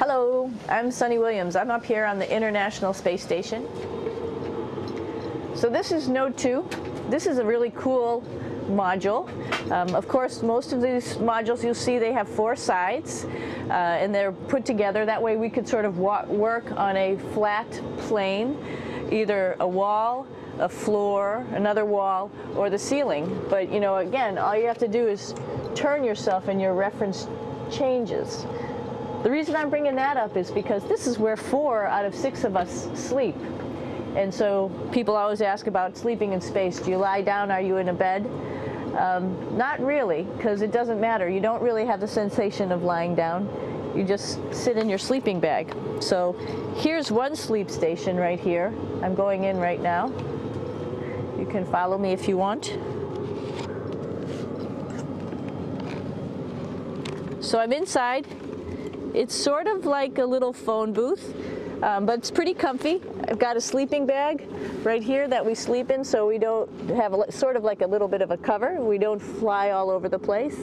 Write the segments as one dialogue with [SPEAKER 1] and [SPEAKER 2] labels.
[SPEAKER 1] Hello, I'm Sunny Williams. I'm up here on the International Space Station. So this is Node 2. This is a really cool module. Of course, most of these modules you'll see they have 4 sides and they're put together. That way we could sort of work on a flat plane, either a wall, a floor, another wall, or the ceiling. But you know, again, all you have to do is turn yourself and your reference changes. The reason I'm bringing that up is because this is where 4 out of 6 of us sleep. And so people always ask about sleeping in space. Do you lie down? Are you in a bed? Not really, because it doesn't matter. You don't really have the sensation of lying down. You just sit in your sleeping bag. So here's one sleep station right here. I'm going in right now. You can follow me if you want. So I'm inside. It's sort of like a little phone booth, but it's pretty comfy. I've got a sleeping bag right here that we sleep in, so we don't have sort of like a little bit of a cover. We don't fly all over the place.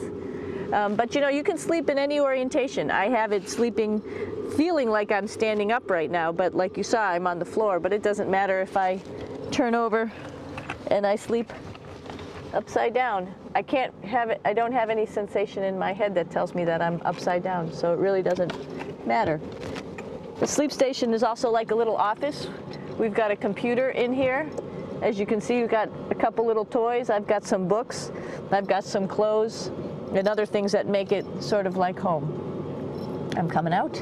[SPEAKER 1] But you know, you can sleep in any orientation. I have it sleeping, feeling like I'm standing up right now, but like you saw, I'm on the floor. But it doesn't matter if I turn over and I sleep upside down. I can't have it, I don't have any sensation in my head that tells me that I'm upside down, so it really doesn't matter. The sleep station is also like a little office. We've got a computer in here. As you can see, we've got a couple little toys. I've got some books. I've got some clothes and other things that make it sort of like home. I'm coming out.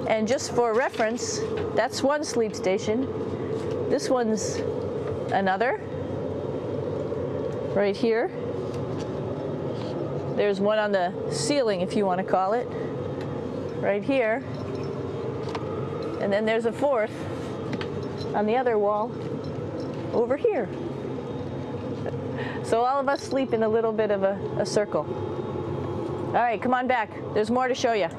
[SPEAKER 1] And just for reference, that's one sleep station. This one's another. Right here. There's one on the ceiling, if you want to call it. Right here. And then there's a 4th on the other wall over here. So all of us sleep in a little bit of a circle. All right, come on back. There's more to show you.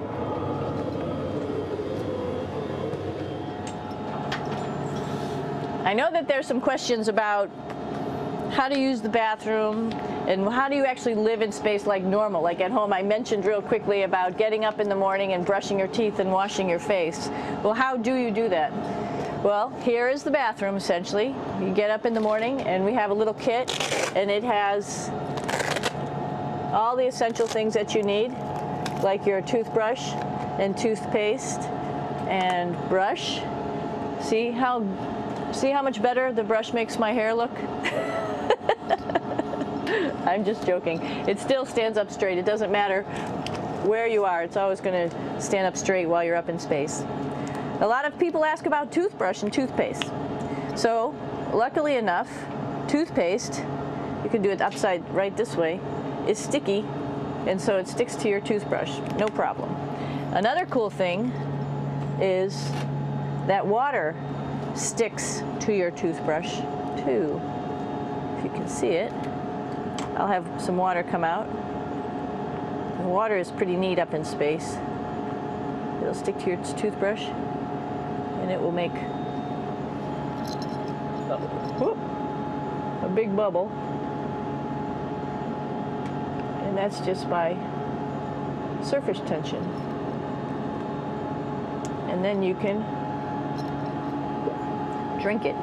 [SPEAKER 1] I know that there's some questions about how to use the bathroom and how do you actually live in space like normal, like at home. I mentioned real quickly about getting up in the morning and brushing your teeth and washing your face. Well, how do you do that? Well, here is the bathroom essentially. You get up in the morning and we have a little kit and it has all the essential things that you need, like your toothbrush and toothpaste and brush. See how much better the brush makes my hair look? I'm just joking. It still stands up straight. It doesn't matter where you are. It's always going to stand up straight while you're up in space. A lot of people ask about toothbrush and toothpaste. So, luckily enough, toothpaste, you can do it upside right this way, is sticky, and so it sticks to your toothbrush. No problem. Another cool thing is that water sticks to your toothbrush too. If you can see it, I'll have some water come out. The water is pretty neat up in space. It'll stick to your toothbrush and it will make a big bubble, and that's just by surface tension. And then you can drink it.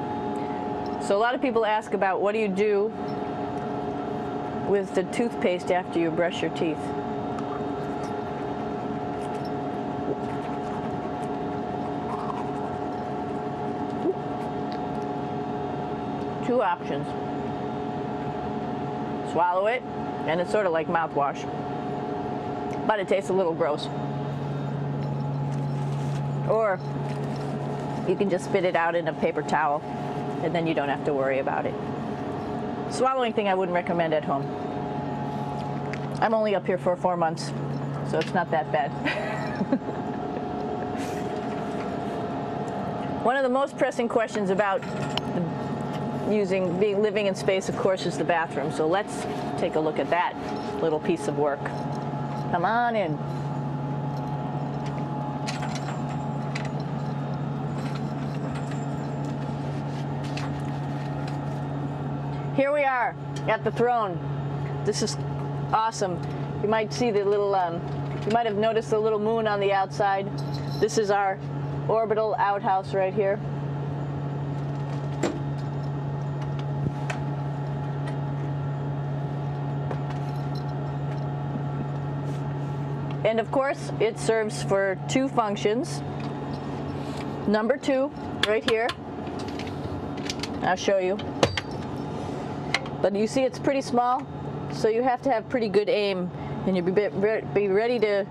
[SPEAKER 1] So a lot of people ask about what do you do with the toothpaste after you brush your teeth. Two options. Swallow it, and it's sort of like mouthwash, but it tastes a little gross. Or you can just spit it out in a paper towel, and then you don't have to worry about it. Swallowing thing I wouldn't recommend at home. I'm only up here for 4 months, so it's not that bad. One of the most pressing questions about living in space, of course, is the bathroom. So let's take a look at that little piece of work. Come on in. Here we are at the throne. This is awesome. You might see the little You might have noticed the little moon on the outside. This is our orbital outhouse right here. And of course, it serves for two functions. Number two, right here. I'll show you. But you see it's pretty small, so you have to have pretty good aim, and you be ready to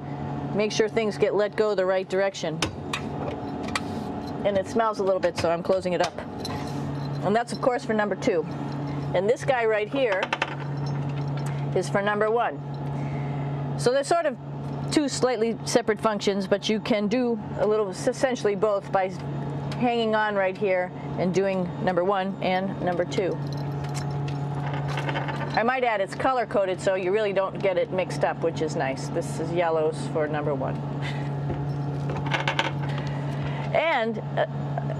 [SPEAKER 1] make sure things get let go the right direction. And it smells a little bit, so I'm closing it up. And that's of course for number two. And this guy right here is for number one. So they're sort of two slightly separate functions, but you can do a little, essentially both, by hanging on right here and doing number one and number two. I might add it's color coded, so you really don't get it mixed up, which is nice. This is yellows for number one. And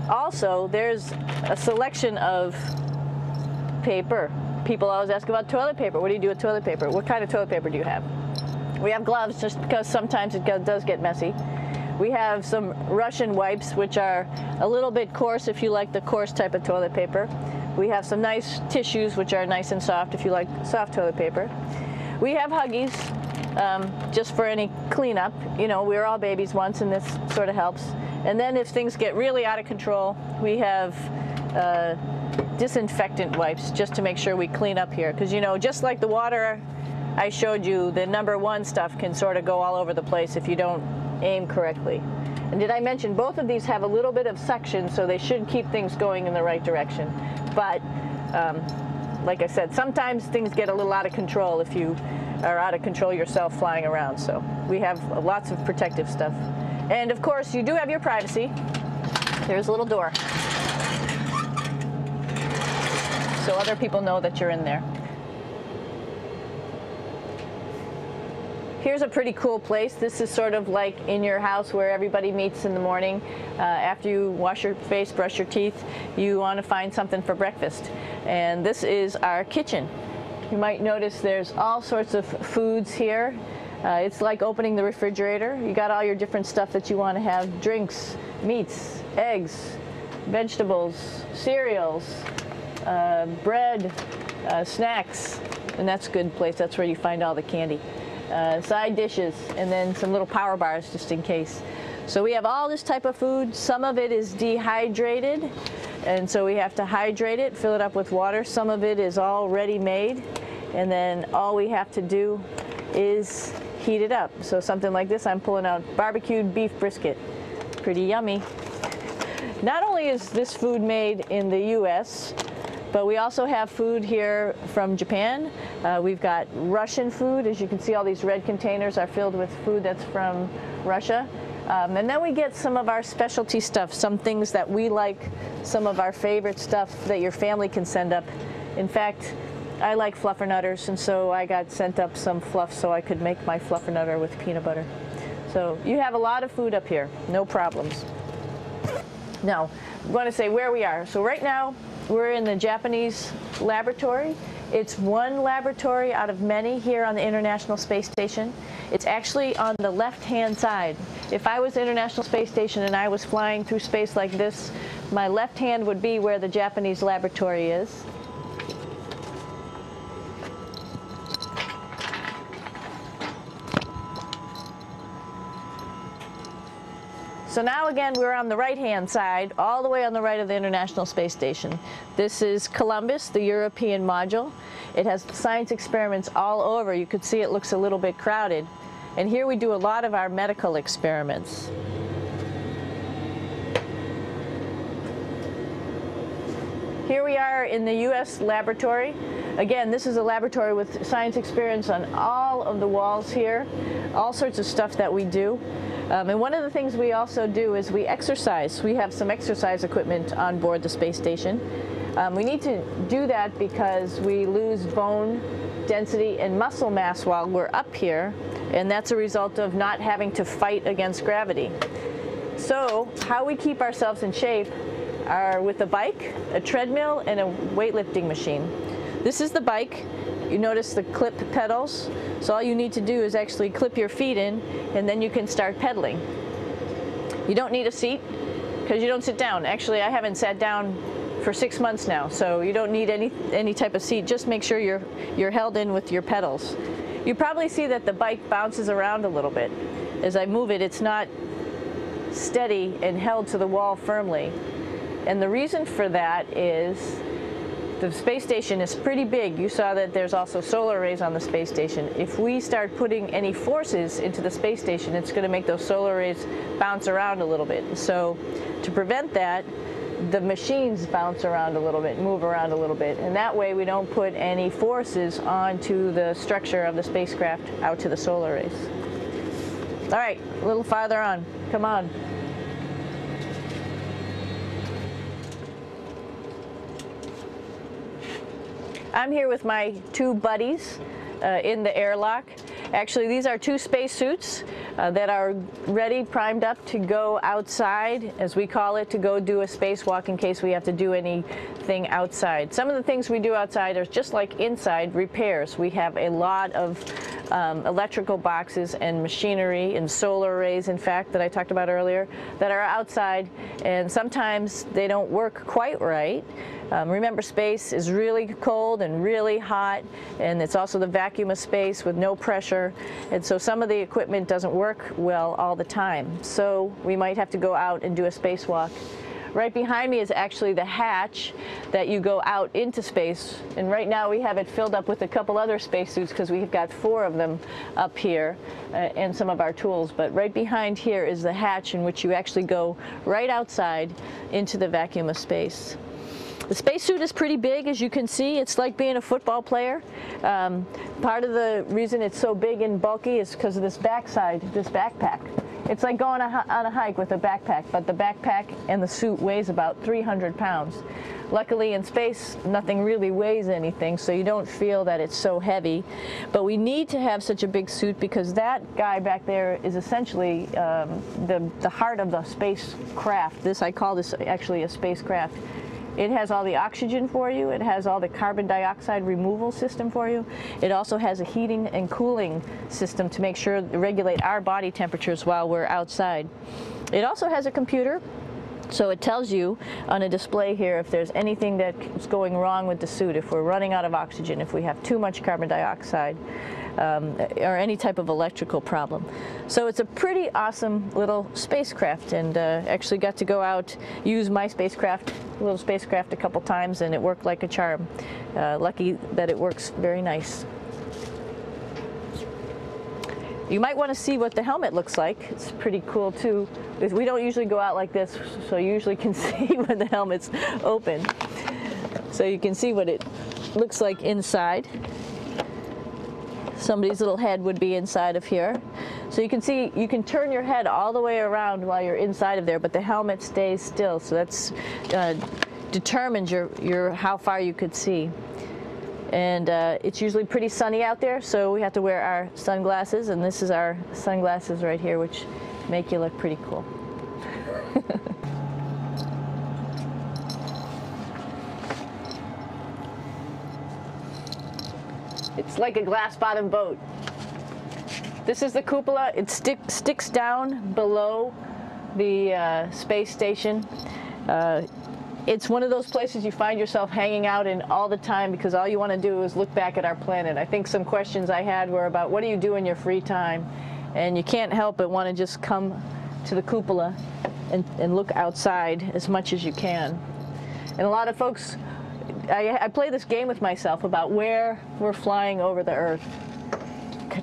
[SPEAKER 1] also there's a selection of paper. People always ask about toilet paper. What do you do with toilet paper? What kind of toilet paper do you have? We have gloves, just because sometimes it does get messy. We have some Russian wipes, which are a little bit coarse if you like the coarse type of toilet paper. We have some nice tissues, which are nice and soft if you like soft toilet paper. We have Huggies, just for any cleanup. You know, we were all babies once, and this sort of helps. And then if things get really out of control, we have disinfectant wipes, just to make sure we clean up here. Because, you know, just like the water I showed you, the number one stuff can sort of go all over the place if you don't aim correctly. And did I mention both of these have a little bit of suction, so they should keep things going in the right direction. But like I said, sometimes things get a little out of control if you are out of control yourself flying around. So we have lots of protective stuff. And of course, you do have your privacy. There's a little door, so other people know that you're in there. Here's a pretty cool place. This is sort of like in your house where everybody meets in the morning. After you wash your face, brush your teeth, you want to find something for breakfast. And this is our kitchen. You might notice there's all sorts of foods here. It's like opening the refrigerator. You got all your different stuff that you want to have: drinks, meats, eggs, vegetables, cereals, bread, snacks. And that's a good place. That's where you find all the candy. Side dishes, and then some little power bars just in case. So we have all this type of food. Some of it is dehydrated, and so we have to hydrate it, fill it up with water. Some of it is already made, and then all we have to do is heat it up. So something like this, I'm pulling out barbecued beef brisket. Pretty yummy. Not only is this food made in the US, but we also have food here from Japan. We've got Russian food. As you can see, all these red containers are filled with food that's from Russia. And then we get some of our specialty stuff, some things that we like, some of our favorite stuff that your family can send up. In fact, I like fluffernutters, and so I got sent up some fluff so I could make my fluffernutter with peanut butter. So you have a lot of food up here, no problems. Now, I'm going to say where we are. So right now, we're in the Japanese laboratory. It's one laboratory out of many here on the International Space Station. It's actually on the left-hand side. If I was International Space Station and I was flying through space like this, my left hand would be where the Japanese laboratory is. So now again, we're on the right-hand side, all the way on the right of the International Space Station. This is Columbus, the European module. It has science experiments all over. You could see it looks a little bit crowded. And here we do a lot of our medical experiments. Here we are in the US laboratory. Again, this is a laboratory with science experiments on all of the walls here, all sorts of stuff that we do. And one of the things we also do is we exercise. We have some exercise equipment on board the space station. We need to do that because we lose bone density and muscle mass while we're up here, and that's a result of not having to fight against gravity. So how we keep ourselves in shape are with a bike, a treadmill, and a weightlifting machine. This is the bike. You notice the clip pedals? So all you need to do is actually clip your feet in, and then you can start pedaling. You don't need a seat because you don't sit down. Actually, I haven't sat down for 6 months now, so you don't need any type of seat. Just make sure you're held in with your pedals. You probably see that the bike bounces around a little bit. As I move it, it's not steady and held to the wall firmly. And the reason for that is the space station is pretty big. You saw that there's also solar arrays on the space station. If we start putting any forces into the space station, it's going to make those solar arrays bounce around a little bit. So to prevent that, the machines bounce around a little bit, move around a little bit, and that way we don't put any forces onto the structure of the spacecraft out to the solar arrays. All right, a little farther on. Come on. I'm here with my two buddies in the airlock. Actually, these are two spacesuits that are ready, primed up to go outside, as we call it, to go do a spacewalk in case we have to do anything outside. Some of the things we do outside are just like inside repairs. We have a lot of electrical boxes and machinery and solar arrays, in fact, that I talked about earlier, that are outside, and sometimes they don't work quite right. Remember, space is really cold and really hot, and it's also the vacuum of space with no pressure, and so some of the equipment doesn't work well all the time. So we might have to go out and do a spacewalk. Right behind me is actually the hatch that you go out into space, and right now we have it filled up with a couple other spacesuits because we've got 4 of them up here and some of our tools. But right behind here is the hatch in which you actually go right outside into the vacuum of space. The spacesuit is pretty big, as you can see. It's like being a football player. Part of the reason it's so big and bulky is because of this backside, this backpack. It's like going on a hike with a backpack, but the backpack and the suit weighs about 300 pounds. Luckily in space, nothing really weighs anything, so you don't feel that it's so heavy. But we need to have such a big suit because that guy back there is essentially the heart of the spacecraft. I call this actually a spacecraft. It has all the oxygen for you. It has all the carbon dioxide removal system for you. It also has a heating and cooling system to make sure to regulate our body temperatures while we're outside. It also has a computer, so it tells you on a display here if there's anything that's going wrong with the suit, if we're running out of oxygen, if we have too much carbon dioxide, or any type of electrical problem. So it's a pretty awesome little spacecraft, and actually got to go out, use my little spacecraft a couple times, and it worked like a charm. Lucky that it works very nice. You might want to see what the helmet looks like. It's pretty cool too. We don't usually go out like this, so you usually can see when the helmet's open. So you can see what it looks like inside. Somebody's little head would be inside of here. So you can see, you can turn your head all the way around while you're inside of there, but the helmet stays still. So that's determines how far you could see. And it's usually pretty sunny out there, so we have to wear our sunglasses, and this is our sunglasses right here, which make you look pretty cool. It's like a glass-bottom boat. This is the cupola. It sticks down below the space station. It's one of those places you find yourself hanging out in all the time because all you want to do is look back at our planet. I think some questions I had were about what do you do in your free time? And you can't help but want to just come to the cupola and look outside as much as you can. And a lot of folks, I play this game with myself about where we're flying over the Earth.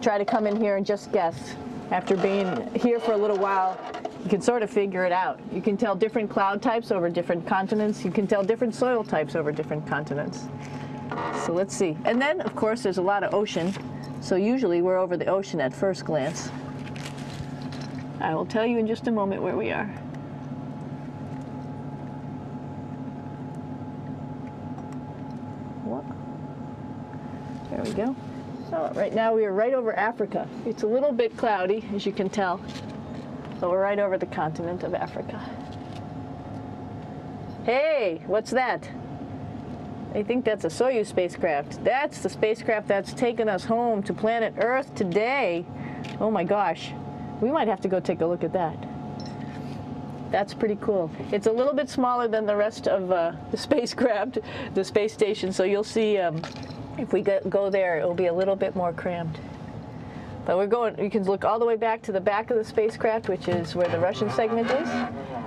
[SPEAKER 1] Try to come in here and just guess. After being here for a little while, you can sort of figure it out. You can tell different cloud types over different continents. You can tell different soil types over different continents. So let's see. And then, of course, there's a lot of ocean. So usually we're over the ocean at first glance. I will tell you in just a moment where we are. There we go. So right now we are right over Africa. It's a little bit cloudy, as you can tell. So we're right over the continent of Africa. Hey, what's that? I think that's a Soyuz spacecraft. That's the spacecraft that's taken us home to planet Earth today. Oh my gosh. We might have to go take a look at that. That's pretty cool. It's a little bit smaller than the rest of the spacecraft, the space station, so you'll see if we go there, it'll be a little bit more crammed. But we're going, you can look all the way back to the back of the spacecraft, which is where the Russian segment is,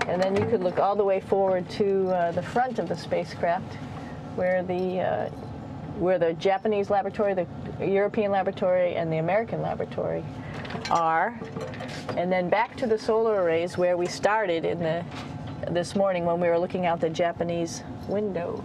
[SPEAKER 1] and then you could look all the way forward to the front of the spacecraft, where the Japanese laboratory, the European laboratory, and the American laboratory are, and then back to the solar arrays where we started in this morning when we were looking out the Japanese window.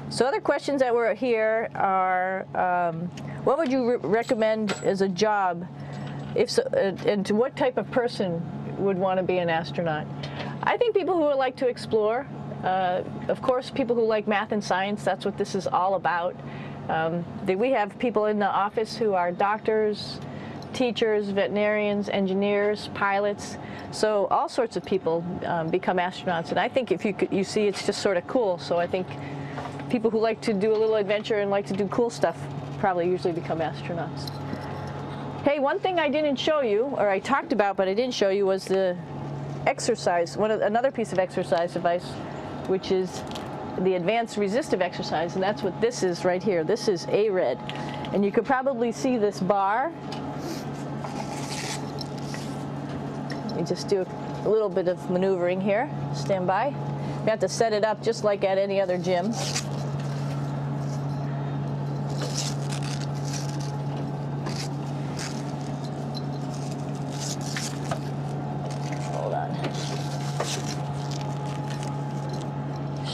[SPEAKER 1] So other questions that were here are, what would you recommend as a job, if so, and to what type of person would want to be an astronaut? I think people who would like to explore, of course people who like math and science, that's what this is all about. We have people in the office who are doctors, teachers, veterinarians, engineers, pilots, so all sorts of people become astronauts, and I think if you see it's just sort of cool, so I think people who like to do a little adventure and like to do cool stuff probably usually become astronauts. Hey, one thing I didn't show you, or I talked about but I didn't show you, was the exercise, another piece of exercise device, which is the advanced resistive exercise, and that's what this is right here. This is ARED, and you could probably see this bar. Let me just do a little bit of maneuvering here. Stand by. You have to set it up just like at any other gym.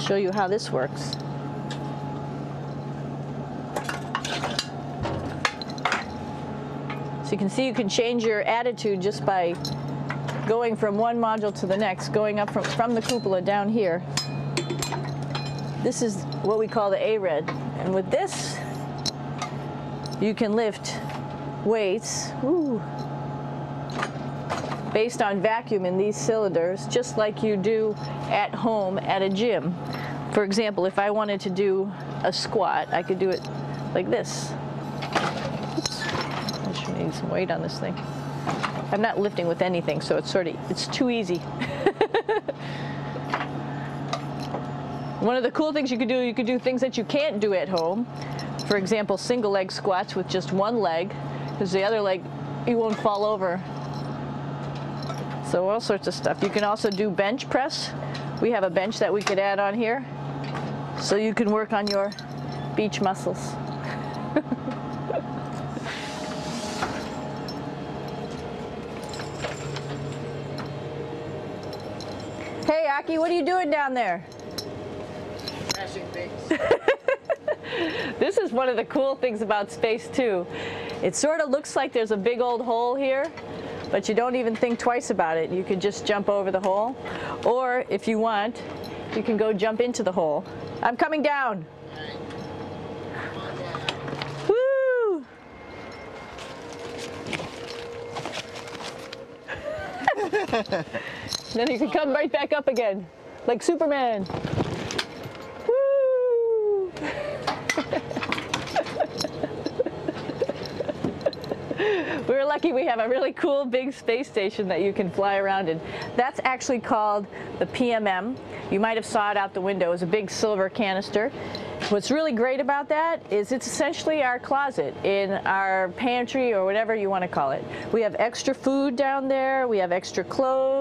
[SPEAKER 1] Show you how this works. So you can see you can change your attitude just by going from one module to the next, going up from the cupola down here. This is what we call the ARED, and with this you can lift weights based on vacuum in these cylinders, just like you do at home at a gym. For example, if I wanted to do a squat, I could do it like this. Oops. I should need some weight on this thing. I'm not lifting with anything, so it's too easy. One of the cool things you could do things that you can't do at home. For example, single leg squats with just one leg, because the other leg, you won't fall over. So all sorts of stuff. You can also do bench press. We have a bench that we could add on here, so you can work on your beach muscles. Hey Aki, what are you doing down there?
[SPEAKER 2] Crashing things.
[SPEAKER 1] This is one of the cool things about space too. It sort of looks like there's a big old hole here, but you don't even think twice about it. You can just jump over the hole, or if you want, you can go jump into the hole. I'm coming down. Woo! Then you can come right back up again, like Superman. Woo! We're lucky we have a really cool big space station that you can fly around in. That's actually called the PMM. You might have saw it out the window. It's a big silver canister. What's really great about that is it's essentially our closet in our pantry or whatever you want to call it. We have extra food down there. We have extra clothes.